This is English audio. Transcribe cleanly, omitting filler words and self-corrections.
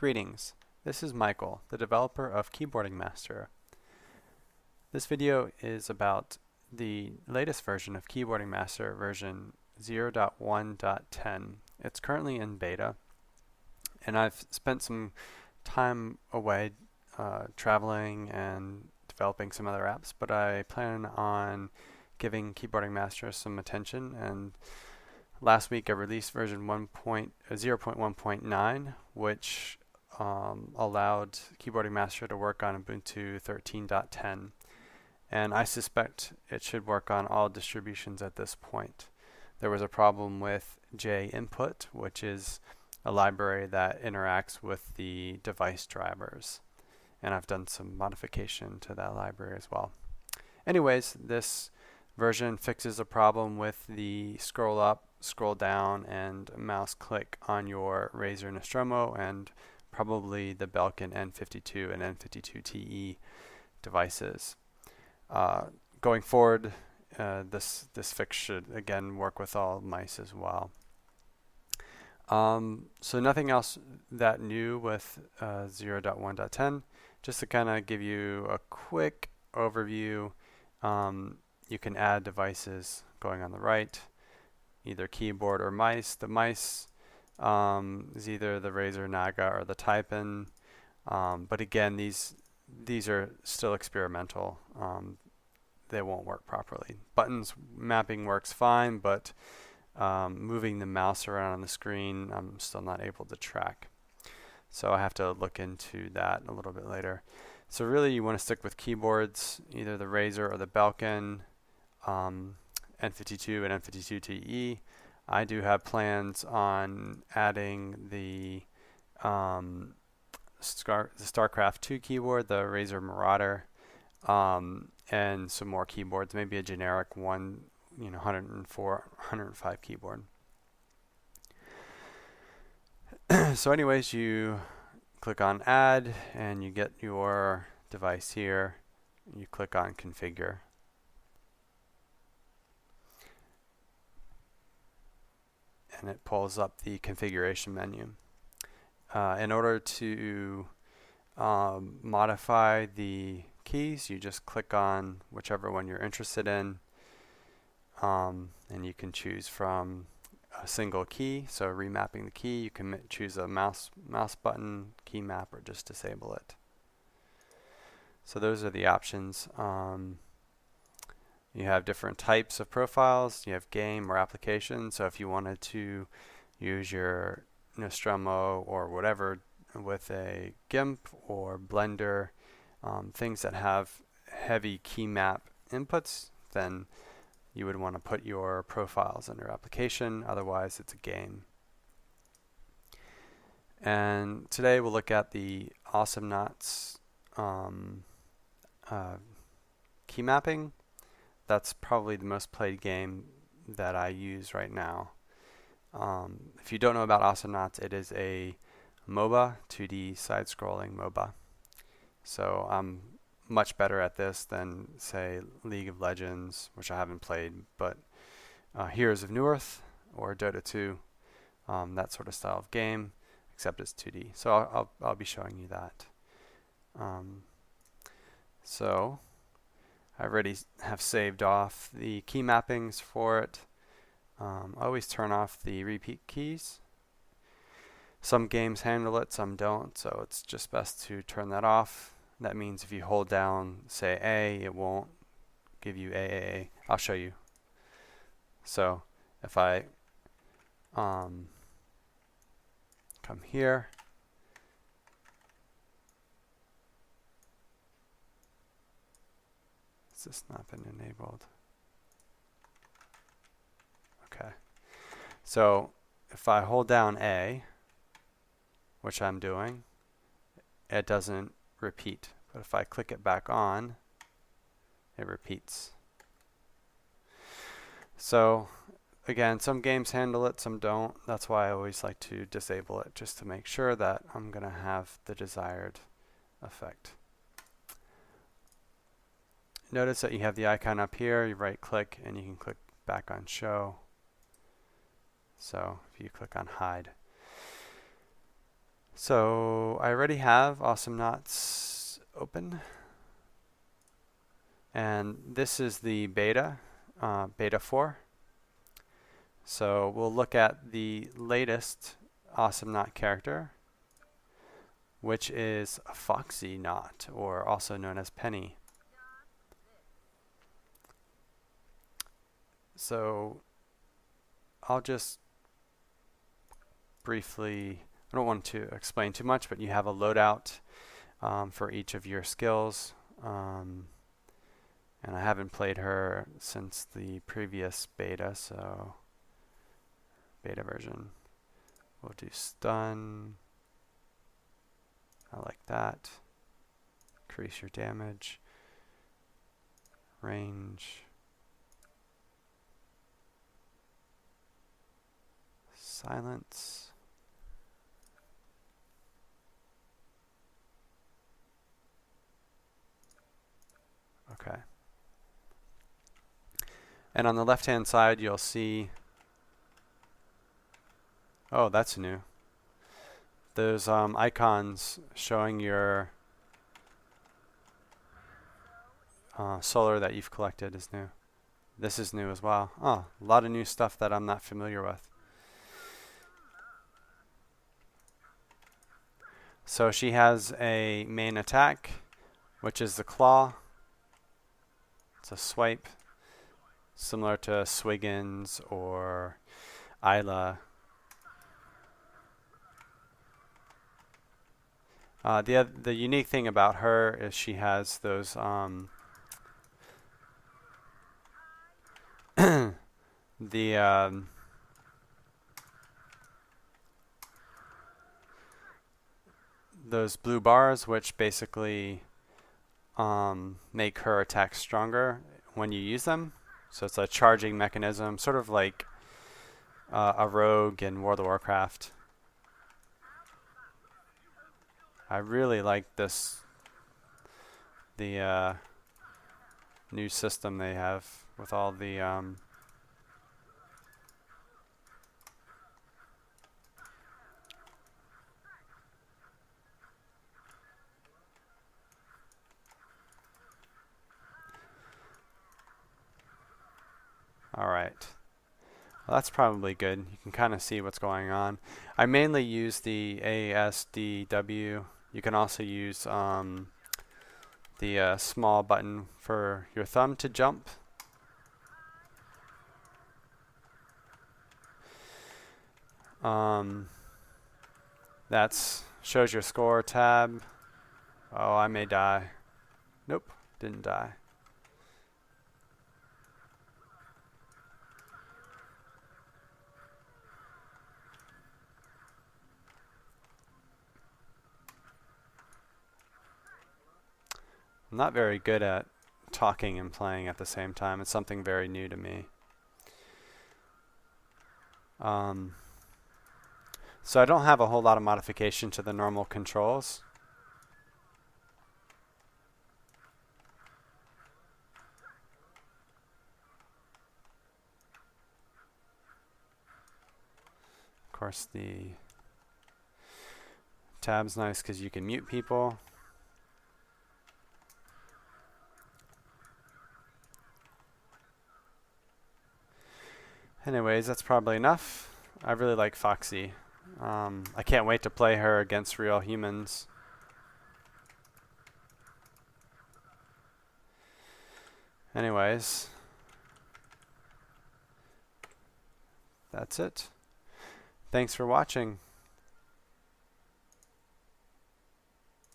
Greetings, this is Michael, the developer of Keyboarding Master. This video is about the latest version of Keyboarding Master, version 0.1.10. It's currently in beta, and I've spent some time away traveling and developing some other apps, but I plan on giving Keyboarding Master some attention, and last week I released version 0.1.9, which allowed Keyboarding Master to work on Ubuntu 13.10, and I suspect it should work on all distributions at this point. There was a problem with JInput, which is a library that interacts with the device drivers, and I've done some modification to that library as well. Anyways, this version fixes a problem with the scroll up, scroll down, and mouse click on your Razer Nostromo and probably the Belkin N52 and N52TE devices. Going forward, this fix should again work with all mice as well. So nothing else that new with 0.1.10. Just to kind of give you a quick overview, you can add devices going on the right, either keyboard or mice. The mice is either the Razer Naga or the Typin, but again, these are still experimental. They won't work properly. Buttons mapping works fine, but moving the mouse around on the screen, I'm still not able to track. So I have to look into that a little bit later. So really you want to stick with keyboards, either the Razer or the Belkin, N52 and N52TE. I do have plans on adding the StarCraft 2 keyboard, the Razer Marauder, and some more keyboards, maybe a generic one, 104, 105 keyboard. So anyways, you click on add and you get your device here. You click on configure. And it pulls up the configuration menu. In order to modify the keys, you just click on whichever one you're interested in, and you can choose from a single key. So remapping the key, you can choose a mouse button, key map, or just disable it. So those are the options. You have different types of profiles. You have game or application. So if you wanted to use your Nostromo or whatever with a GIMP or Blender, things that have heavy key map inputs, then you would want to put your profiles under application. Otherwise, it's a game. And today we'll look at the Awesomenauts key mapping. That's probably the most played game that I use right now. If you don't know about Awesomenauts, it is a MOBA, 2D side-scrolling MOBA. So I'm much better at this than, say, League of Legends, which I haven't played, but Heroes of Newerth or Dota 2, that sort of style of game, except it's 2D. So I'll be showing you that. So I already have saved off the key mappings for it. Always turn off the repeat keys. Some games handle it, some don't, so it's just best to turn that off. That means if you hold down, say A, it won't give you AAA. I'll show you. So if I come here, has this not been enabled? Okay. So if I hold down A, which I'm doing, it doesn't repeat. But if I click it back on, it repeats. So again, some games handle it, some don't. That's why I always like to disable it, just to make sure that I'm going to have the desired effect. Notice that you have the icon up here. You right click and you can click back on show. So if you click on hide. So I already have Awesomenauts open, and this is the beta, beta 4. So we'll look at the latest Awesomenaut character, which is Foxy-Naut, or also known as Penny. So I'll just briefly, I don't want to explain too much, but you have a loadout for each of your skills. And I haven't played her since the previous beta, so beta version. We'll do stun. I like that. Increase your damage. Range. Silence. Okay. And on the left-hand side, you'll see, oh, that's new. Those icons showing your solar that you've collected is new. This is new as well. Oh, a lot of new stuff that I'm not familiar with. So she has a main attack, which is the claw. It's a swipe, similar to Swiggins or Isla. The unique thing about her is she has those those blue bars, which basically make her attacks stronger when you use them. So it's a charging mechanism, sort of like a rogue in World of Warcraft. I really like this, the new system they have with all the Alright. Well, that's probably good. You can kind of see what's going on. I mainly use the ASDW. You can also use the small button for your thumb to jump. That shows your score tab. Oh, I may die. Nope, didn't die. I'm not very good at talking and playing at the same time. It's something very new to me. So I don't have a whole lot of modification to the normal controls. Of course, the tab's nice because you can mute people. Anyways, that's probably enough. I really like Foxy. I can't wait to play her against real humans. Anyways, that's it. Thanks for watching.